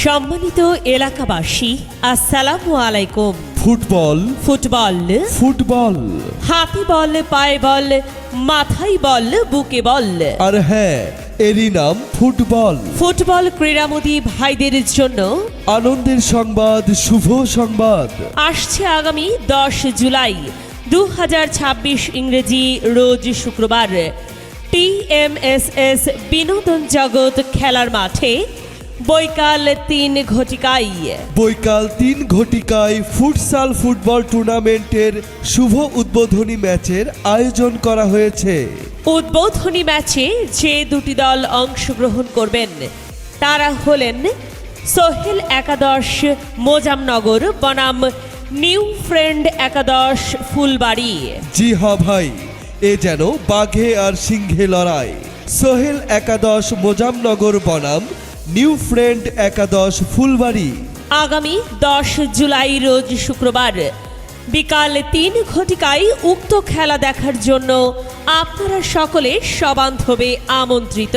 সম্মানিত এলাকাবাসী, আসসালামু আলাইকুম। ফুটবল ফুটবল ফুটবল হাতে বল, পায়ে বল, মাথায় বল, বুকে বল। আর হ্যাঁ, এরই নাম ফুটবল। ফুটবল ক্রীড়ামোদী ভাইদের জন্য আনন্দের সংবাদ, শুভ সংবাদ। আসছে আগামী 10 জুলাই 2026 ইংরেজি রোজ শুক্রবার TMSS বিনোদন জগৎ খেলার মাঠে বৈকাল 3 ঘটিকায় বৈকাল 3 ঘটিকায় ফুটসাল ফুটবল টুর্নামেন্টের শুভ উদ্বোধনী ম্যাচের আয়োজন করা হয়েছে। উদ্বোধনী ম্যাচে যে দুটি দল অংশগ্রহণ করবেন তারা হলেন সোহেল একাদশ মোজামনগর বনাম নিউ ফ্রেন্ড একাদশ ফুলবাড়ি। জি হ্যাঁ ভাই, এ যেন বাঘে আর সিংহে লড়াই। সোহেল একাদশ মোজামনগর বনাম নিউ ফ্রেন্ড একাদশ ফুলবাড়ি। আগামী 10 জুলাই রোজ শুক্রবার বিকাল 3 ঘটিকায় উক্ত খেলা দেখার জন্য আপনারা সকলে সবান্ধবে আমন্ত্রিত।